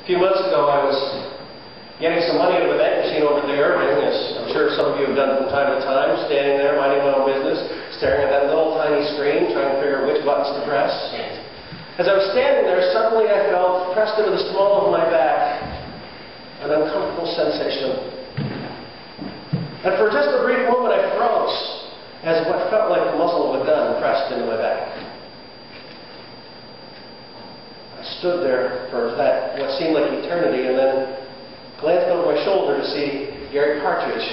A few months ago, I was getting some money out of a bank machine over at the Irving, as I'm sure some of you have done from time to time, standing there minding my own business, staring at that little tiny screen, trying to figure out which buttons to press. As I was standing there, suddenly I felt pressed into the small of my back an uncomfortable sensation. And for just a brief moment, I froze as what felt like the muzzle of a gun pressed into my back. I stood there for what seemed like eternity, and then glanced over my shoulder to see Gary Partridge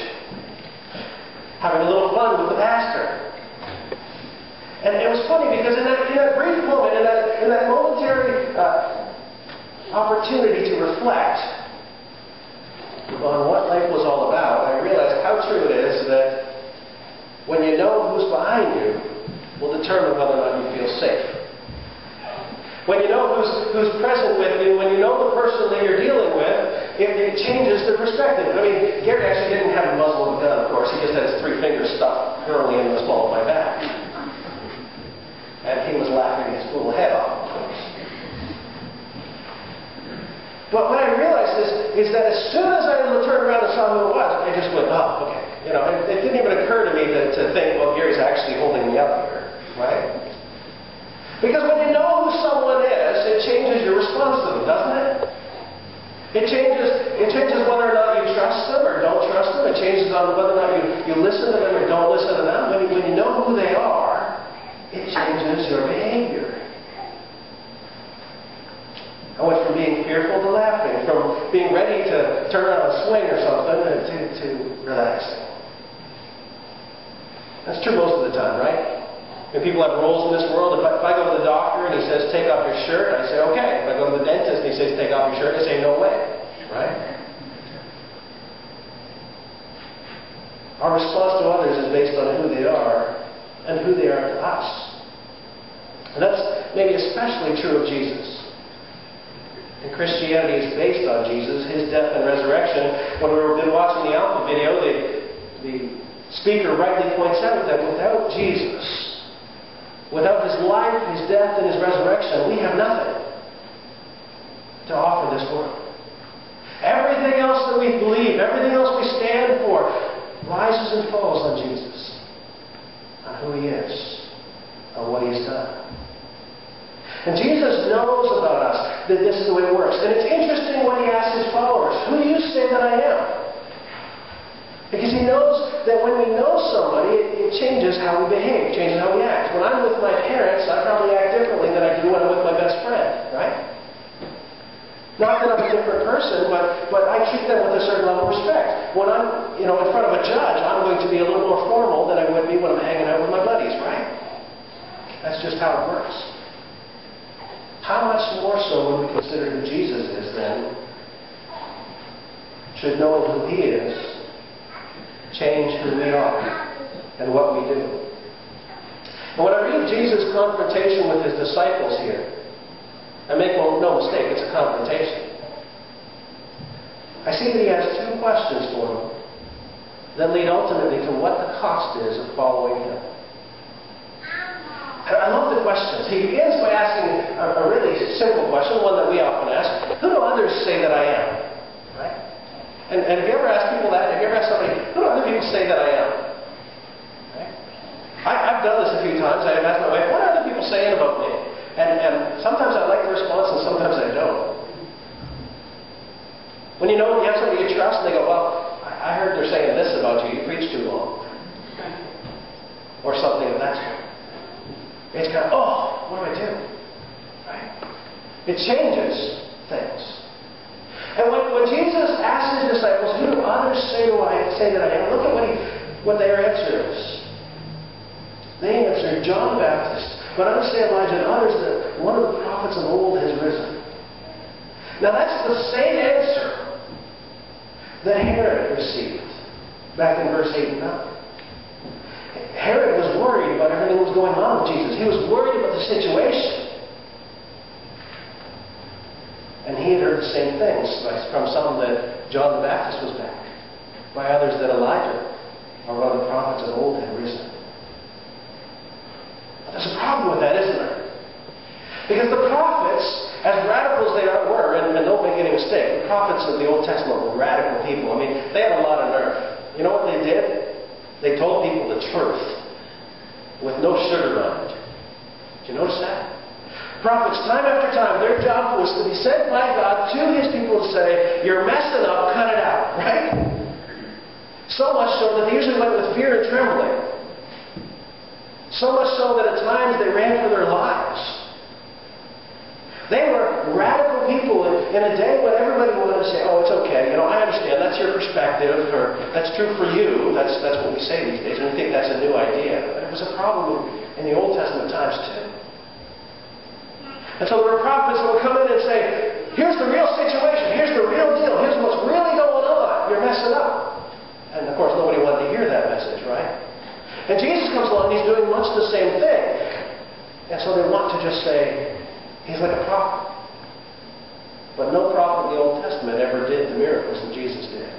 having a little fun with the pastor. And it was funny because in that brief moment, in that momentary opportunity to reflect on what life was all about, I realized how true it is that when you know who's behind you will determine whether or not you feel safe. When you know who's present with you, when you know the person that you're dealing with, it changes the perspective. I mean, Gary actually didn't have a muzzle of a gun, of course. He just had his 3 fingers stuck firmly in the small of my back. And he was laughing his little head off, of course. But what I realized is that as soon as I turned around and saw who it was, I just went, oh, okay. You know, it didn't even occur to me to think, well, Gary's actually holding me up here, right? Because when you know who someone is, it changes your response to them, doesn't it? It changes whether or not you trust them or don't trust them. It changes on whether or not you listen to them or don't listen to them. When you know who they are, it changes your behavior. I went from being fearful to laughing, from being ready to turn around and swing or something to relaxing. That's true most of the time, right? When people have roles in this world, if I go to the doctor and he says, take off your shirt, I say, okay. If I go to the dentist and he says, take off your shirt, I say, no way. Right? Our response to others is based on who they are and who they are to us. And that's maybe especially true of Jesus. And Christianity is based on Jesus, His death and resurrection. When we've been watching the Alpha video, the speaker rightly points out that without Jesus, without His life, His death, and His resurrection, we have nothing to offer this world. Everything else that we believe, everything else we stand for, rises and falls on Jesus, on who He is, on what He's done. And Jesus knows about us that this is the way it works. And it's interesting when He asks His followers, who do you say that I am? Because He knows that when we know somebody, it changes how we behave, changes how we act. When I'm with my parents, I probably act differently than I do when I'm with my best friend, right? Not that I'm a different person, but I treat them with a certain level of respect. When I'm, in front of a judge, I'm going to be a little more formal than I would be when I'm hanging out with my buddies, right? That's just how it works. How much more so when we consider who Jesus is, then, should knowing who He is change who we are and what we do. And when I read Jesus' confrontation with His disciples here, and make no mistake, it's a confrontation. I see that He has 2 questions for them that lead ultimately to what the cost is of following Him. I love the questions. He begins by asking a really simple question, one that we often ask. Who do others say that I am? Right? And have you ever asked people that? Have you ever asked somebody, who do other people say that I am? Right? I've done this a few times. I've asked my wife, what are other people saying about me? And sometimes I like the response and sometimes I don't. When you have somebody you trust and they go, well, I heard they're saying this about you. You preach too long. Or something of that sort. It's kind of, oh, what do I do? Right? It changes things. And when Jesus asked His disciples, who do others say that I am? Look at what their answer is. They answered, John the Baptist, but others say Elijah, and others that one of the prophets of old has risen. Now that's the same answer that Herod received back in verse 8 and 9. Herod was worried about everything that was going on with Jesus. He was worried about the situation. And he had heard the same things from some that John the Baptist was back, by others that Elijah or one of the prophets of old had risen. But there's a problem with that, isn't there? Because the prophets, as radical as they were, and don't make make any mistake. The prophets of the Old Testament were radical people. I mean, they had a lot of nerve. You know what they did? They told people the truth with no sugar on it. Did you notice that? Prophets, time after time, their job was to be sent by God to His people to say, you're messing up, cut it out, right? So much so that they usually went with fear and trembling. So much so that at times they ran for their lives. They were radical people in a day when everybody wanted to say, oh, it's okay, I understand, that's your perspective, or that's true for you, that's what we say these days, and we think that's a new idea. But it was a problem in the Old Testament times too. And so there were prophets that would come in and say, here's the real situation, here's the real deal, here's what's really going on, you're messing up. And of course nobody wanted to hear that message, right? And Jesus comes along and He's doing much the same thing. And so they want to just say, He's like a prophet. But no prophet in the Old Testament ever did the miracles that Jesus did.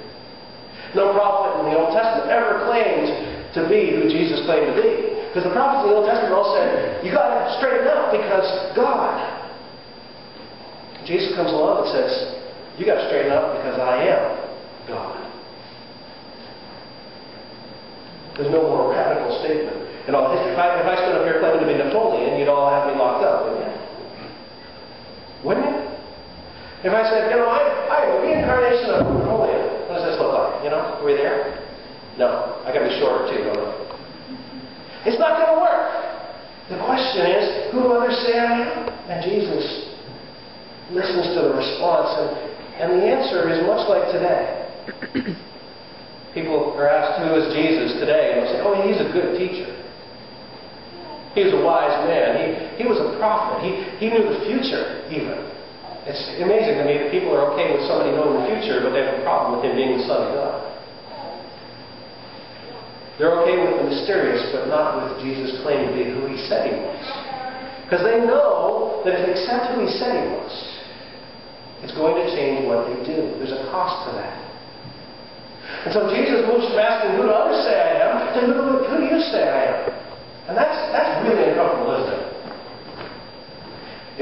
No prophet in the Old Testament ever claimed to be who Jesus claimed to be. Because the prophets in the Old Testament all said, you got to straighten up because God. Jesus comes along and says, you got to straighten up because I am God. There's no more radical statement in all history. If I stood up here claiming to be Napoleon, you'd all have me locked up, wouldn't you? Wouldn't you? If I said, I am the reincarnation of Napoleon, what does this look like? Are we there? No. I got to be shorter too, don't I? It's not going to work. The question is, who do others say I am? And Jesus listens to the response, and the answer is much like today. People are asked, who is Jesus today? And they'll say, oh, he's a good teacher. He was a wise man. He was a prophet. He knew the future, even. It's amazing to me that people are okay with somebody knowing the future, but they have a problem with him being the Son of God. They're okay with the mysterious, but not with Jesus claiming to be who He said He was. Because they know that if they accept who He said He was, it's going to change what they do. There's a cost to that. And so Jesus moves from asking, who do others say I am, to who do you say I am? And that's really uncomfortable, isn't it?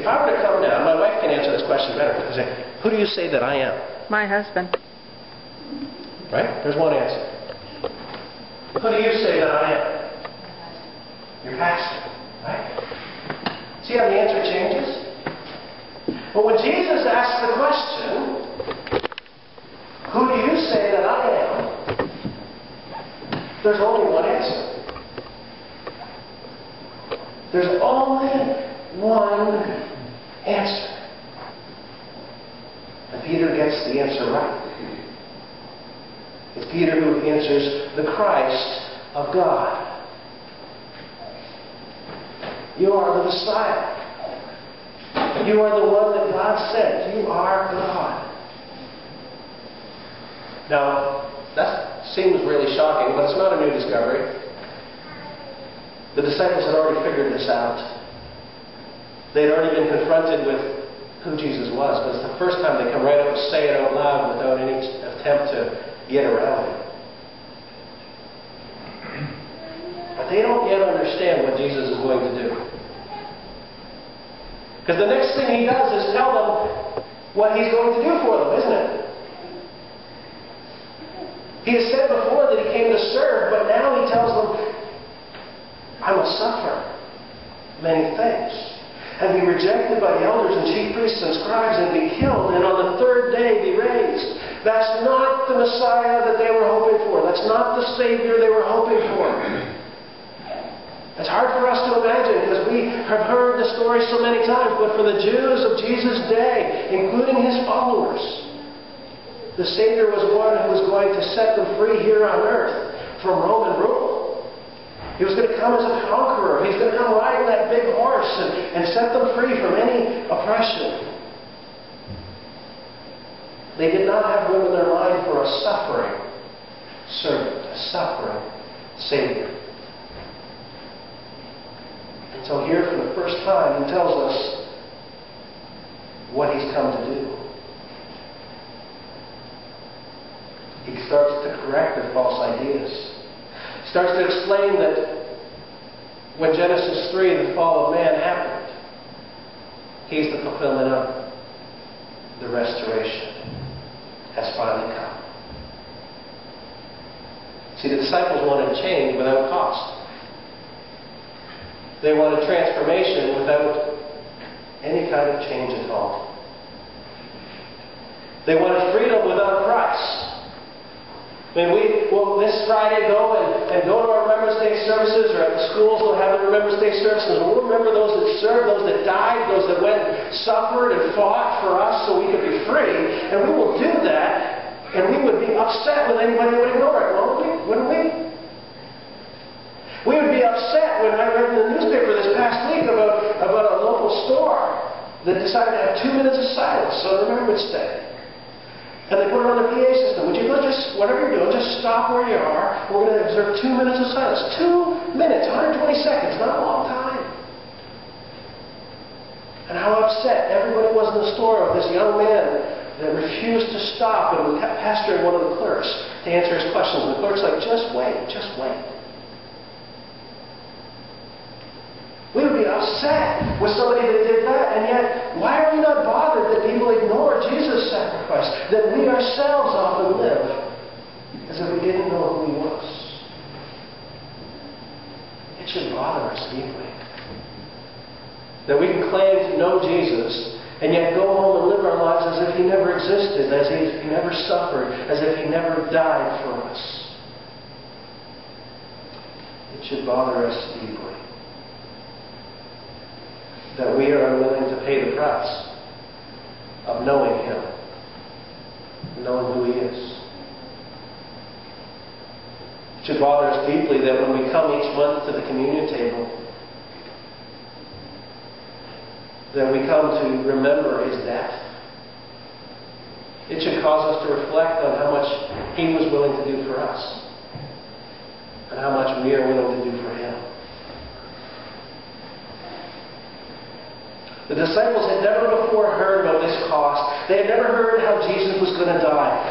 If I were to come down, my wife can answer this question better. I say, who do you say that I am? My husband. Right? There's one answer. Who do you say that I am? Your pastor. Right? See how the answer changes? But when Jesus asks the question, who do you say that I am? There's only one answer. There's only one answer. And Peter gets the answer right. It's Peter who answers, the Christ of God. You are the Messiah. You are the one that God sent. You are God. Now, that seems really shocking, but it's not a new discovery. The disciples had already figured this out. They had already been confronted with who Jesus was, but it's the first time they come right up and say it out loud without any attempt to get around it. But they don't yet understand what Jesus is going to do. Because the next thing He does is tell them what He's going to do for them, isn't it? He has said before that He came to serve, but now He tells them, I must suffer many things, and be rejected by the elders and chief priests and scribes, and be killed, and on the third day be raised. That's not the Messiah that they were hoping for. That's not the Savior they were hoping for. It's hard for us to imagine because we have heard the story so many times, but for the Jews of Jesus' day, including His followers, the Savior was one who was going to set them free here on earth from Roman rule. He was going to come as a conqueror. He's going to come riding that big horse and set them free from any oppression. They did not have room in their mind for a suffering servant, a suffering Savior. And so here for the first time He tells us what He's come to do. He starts to correct their false ideas. He starts to explain that when Genesis 3, the fall of man, happened, He's the fulfillment of it. the restoration has finally come. See, the disciples wanted change without cost. They wanted transformation without any kind of change at all. They wanted freedom without a price. I mean, we will this Friday go and go to our Remembrance Day services, or at the schools we'll have the Remembrance Day services, and we'll remember those that served, those that died, those that went, suffered, and fought for us so we could be free. And we will do that, and we would be upset with anybody who would ignore it, wouldn't we? We would be upset when I read in the newspaper this past week about a local store that decided to have 2 minutes of silence on Remembrance Day. And they put it on the PA system. Would you just, whatever you're doing, just stop where you are. We're going to observe 2 minutes of silence. 2 minutes, 120 seconds, not a long time. And how upset everybody was in the store with this young man that refused to stop and kept pestering one of the clerks to answer his questions. And the clerk's like, just wait, just wait. We would be upset with somebody that did that, and yet, why are we not bothered that people ignore Jesus' sacrifice? That we ourselves often live as if we didn't know who He was. It should bother us deeply. That we can claim to know Jesus, and yet go home and live our lives as if He never existed, as if He never suffered, as if He never died for us. It should bother us deeply. That we are unwilling to pay the price of knowing Him, knowing who He is. It should bother us deeply that when we come each month to the communion table, that we come to remember His death. It should cause us to reflect on how much He was willing to do for us, and how much we are willing to do for Him. The disciples had never before heard about this cost. They had never heard how Jesus was going to die.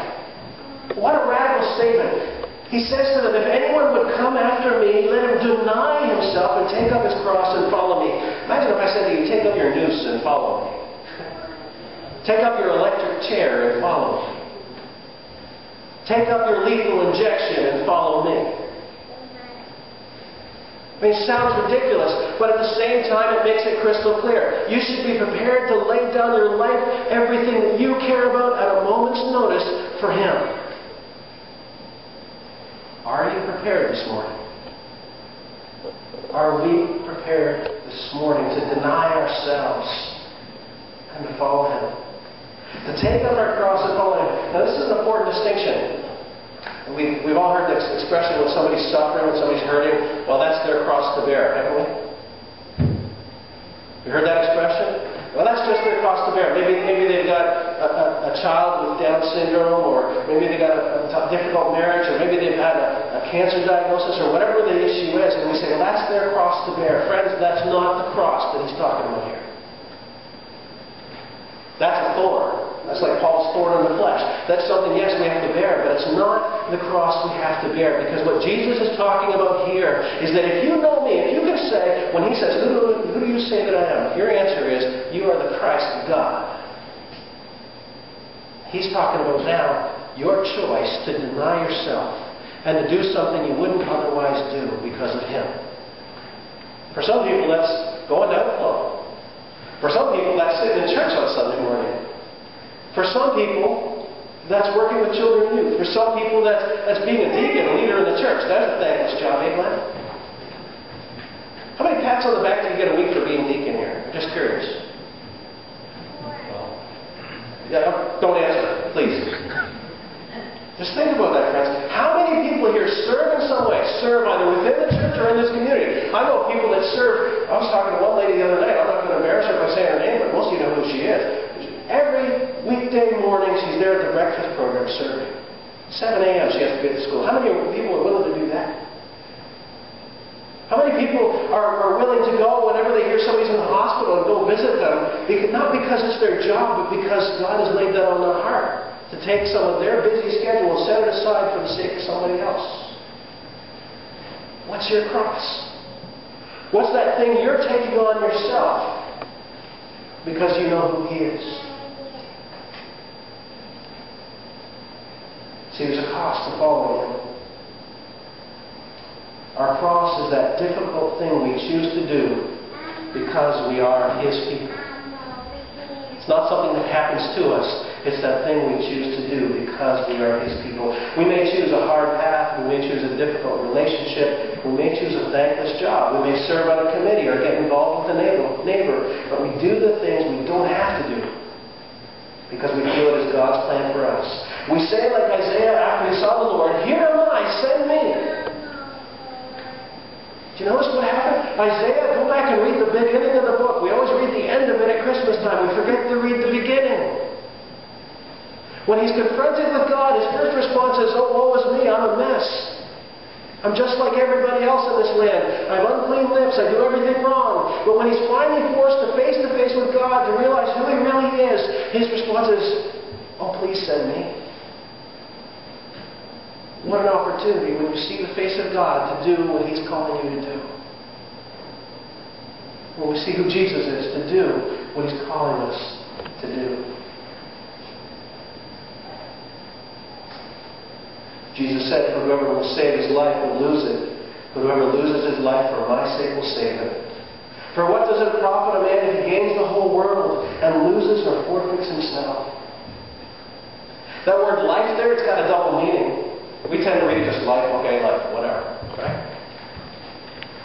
What a radical statement. He says to them, if anyone would come after me, let him deny himself and take up his cross and follow me. Imagine if I said to you, take up your noose and follow me. Take up your electric chair and follow me. Take up your lethal injection and follow me. I mean, it sounds ridiculous, but at the same time it makes it crystal clear. You should be prepared to lay down your life, everything that you care about, at a moment's notice for Him. Are you prepared this morning? Are we prepared this morning to deny ourselves and to follow Him? To take up our cross and follow Him. Now this is an important distinction. We've all heard this expression when somebody's suffering, when somebody's hurting, well, that's their cross to bear, haven't we? You heard that expression? Well, that's just their cross to bear. Maybe they've got a child with Down syndrome, or maybe they've got a difficult marriage, or maybe they've had a cancer diagnosis, or whatever the issue is, and we say, well, that's their cross to bear. Friends, that's not the cross that He's talking about here. That's a thorn. That's like Paul's thorn in the flesh. That's something, yes, we have to bear, but it's not the cross we have to bear. Because what Jesus is talking about here is that if you know me, if you can say, when He says, who do you say that I am? Your answer is, you are the Christ of God. He's talking about now your choice to deny yourself and to do something you wouldn't otherwise do because of Him. For some people, that's going down the floor. For some people, that's sitting in church on Sunday morning. For some people, that's working with children and youth. For some people, that's being a deacon, a leader in the church. That's a thankless job, ain't it? How many pats on the back do you get a week for being deacon here? I'm just curious. Yeah, don't answer, please. Just think about that, friends. How many people here serve in some way? Serve either within the church or in this community. I know people that serve. I was talking to one lady the other night. I'm not going to embarrass her by saying her name, but most of you know who she is. Every weekday morning she's there at the breakfast program serving. 7 a.m. she has to be at the school. How many people are willing to do that? How many people are willing to go whenever they hear somebody's in the hospital and go visit them? Not because it's their job, but because God has laid that on their heart. To take some of their busy schedule and set it aside for the sake of somebody else. What's your cross? What's that thing you're taking on yourself because you know who He is? See, there's a cost to following Him. Our cross is that difficult thing we choose to do because we are His people. It's not something that happens to us. It's that thing we choose to do because we are His people. We may choose a hard path. We may choose a difficult relationship. We may choose a thankless job. We may serve on a committee or get involved with a neighbor. But we do the things we don't have to do because we feel it is God's plan for us. We say like Isaiah after he saw the Lord, "Here am I, send me." Do you notice what happened? Isaiah, go back and read the beginning of the book. We always read the end of it at Christmas time. We forget to read the beginning. When he's confronted with God, his first response is, "Oh, woe is me, I'm a mess. I'm just like everybody else in this land. I have unclean lips, I do everything wrong." But when he's finally forced to face with God to realize who he really is, his response is, "Oh, please send me." What an opportunity when you see the face of God to do what He's calling you to do. When we see who Jesus is, to do what He's calling us to do. Jesus said, "For whoever will save his life will lose it, but whoever loses his life for my sake will save it. For what does it profit a man if he gains the whole world and loses or forfeits himself?" That word life there, it's got a double meaning. We tend to read it just life, okay, life, whatever, right?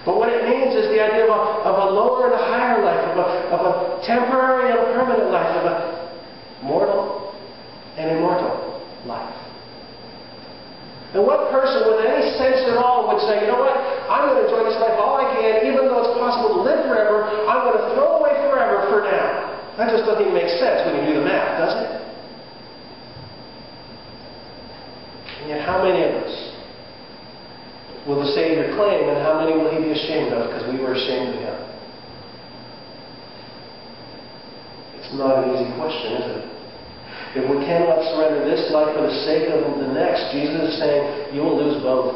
But what it means is the idea of a lower and a higher life, of a temporary and a permanent life, of a mortal and immortal life. And what person with any sense at all would say, "You know what, I'm going to enjoy this life all I can, even though it's possible to live forever, I'm going to throw away forever for now." That just doesn't even make sense when you do the math, does it? And yet how many of us will the Savior claim, and how many will He be ashamed of because we were ashamed of Him? It's not an easy question, is it? If we cannot surrender this life for the sake of the next, Jesus is saying, you will lose both.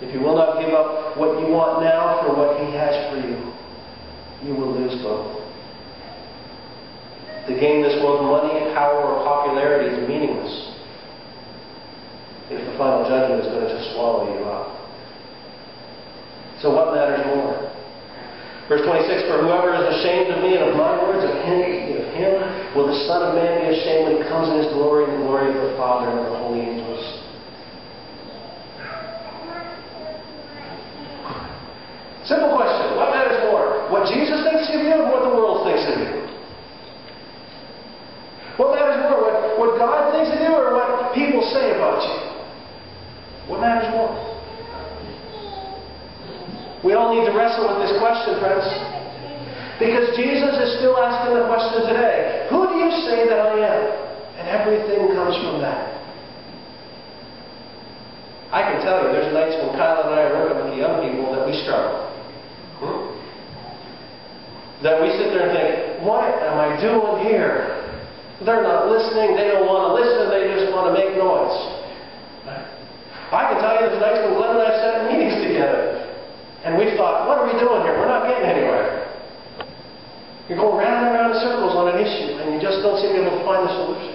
If you will not give up what you want now for what He has for you, you will lose both. To gain this world's money, power, or popularity is meaningless if the final judgment is going to just swallow you up. So what matters more? Verse 26, "For whoever is ashamed of me and of my words, of him will the Son of Man be ashamed when He comes in His glory and the glory of the Father and of the holy angels." Simple question. What matters more? What Jesus thinks of you or what the world thinks of you? What matters more? What God thinks of you or what people say about you? What matters more? We all need to wrestle with this question, friends. Because Jesus is still asking the question today. Who do you say that I am? And everything comes from that. I can tell you, there's nights when Kyle and I are working with the young people that we struggle. That we sit there and think, what am I doing here? They're not listening. They don't want to listen. They just want to make noise. I can tell you there's nights when Glenn and I sat in meetings together. And we thought, what are we doing here? We're not getting anywhere. You're going round and round in circles on an issue, and you just don't seem to be able to find the solution.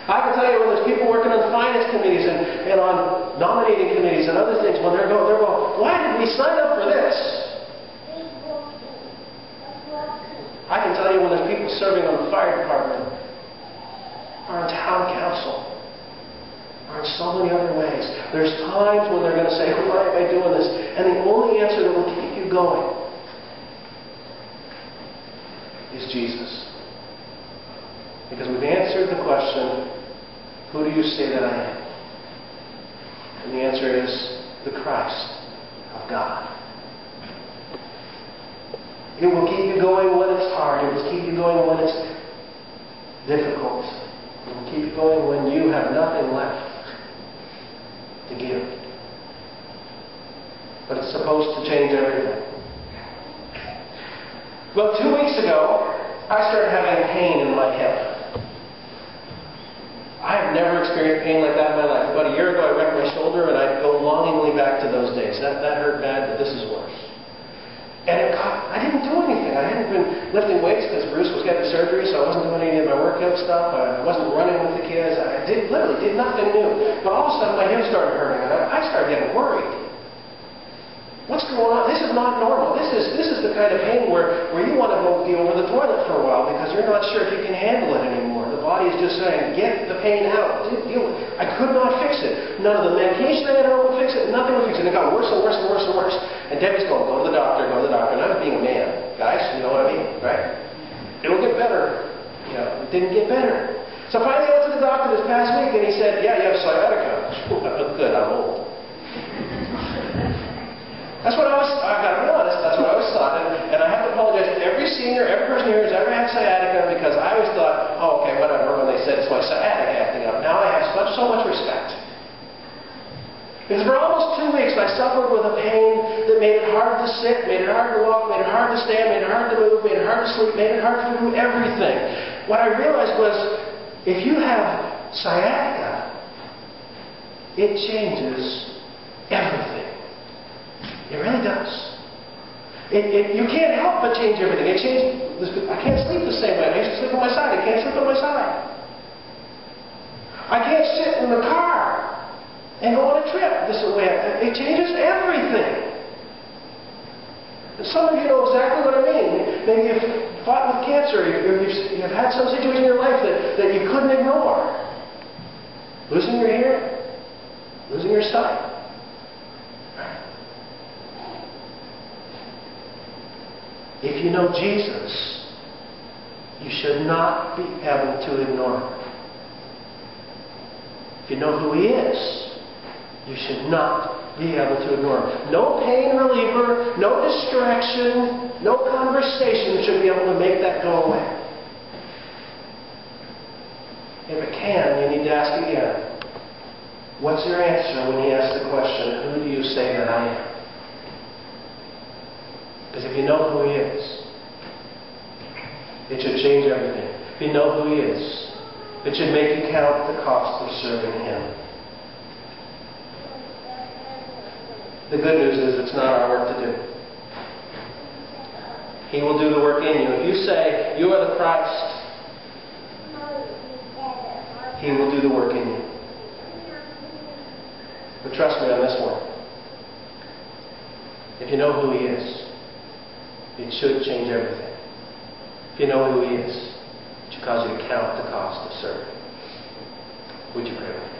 I can tell you when there's people working on finance committees and on nominating committees and other things, when they're going, why did we sign up for this? I can tell you when there's people serving on the fire department, or on town council, or in so many other ways. There's times when they're going to say, why am I doing this? And the only answer that will keep you going is Jesus. Because we've answered the question, who do you say that I am? And the answer is the Christ of God. It will keep you going when it's hard. It will keep you going when it's difficult. It will keep you going when you have nothing left to give. But it's supposed to change everything. Well, 2 weeks ago, I started having pain in my hip. I have never experienced pain like that in my life. About a year ago, I wrecked my shoulder, and I go longingly back to those days. That hurt bad, but this is worse. And I didn't do anything. anything. I hadn't been lifting weights because Bruce was getting surgery, so I wasn't doing any of my workout stuff. I wasn't running with the kids. I literally did nothing new. But all of a sudden, my hips started hurting, and I started getting worried. What's going on? This is not normal. This is the kind of pain where you want to go over the toilet for a while because you're not sure if you can handle it anymore. The body is just saying, get the pain out. I could not fix it. None of the medication I had would fix it. Nothing would fix it. It got worse and worse and worse and worse. And Debbie's going, go to the doctor, go to the doctor. And I was being a man. Guys, you know what I mean? Right? It'll get better. You know, it didn't get better. So finally I went to the doctor this past week and he said, yeah, you have sciatica. Good, I'm old. That's what I got to be honest, that's what I always thought. And I have to apologize to every senior, every person here who's ever had sciatica because I always thought, oh, okay, whatever, when they said it's my sciatica acting up. Now I have so much respect. Because for almost 2 weeks I suffered with a pain that made it hard to sit, made it hard to walk, made it hard to stand, made it hard to move, made it hard to sleep, made it hard to do everything. What I realized was, if you have sciatica, it changes everything. It really does. You can't help but change everything. I can't sleep the same way. I used to sleep on my side. I can't sleep on my side. I can't sit in the car and go on a trip this way. It changes everything. And some of you know exactly what I mean. Maybe you've fought with cancer. You've had some situation in your life that you couldn't ignore. Losing your hearing. Losing your sight. If you know Jesus, you should not be able to ignore Him. If you know who He is, you should not be able to ignore Him. No pain reliever, no distraction, no conversation should be able to make that go away. If it can, you need to ask again, what's your answer when He asks the question, who do you say that I am? Because if you know who He is, it should change everything. If you know who He is, it should make you count the cost of serving Him. The good news is it's not our work to do. He will do the work in you. If you say, you are the Christ, He will do the work in you. But trust me on this one. If you know who He is, it should change everything. If you know who He is, it should cause you to count the cost of serving. Would you pray with me?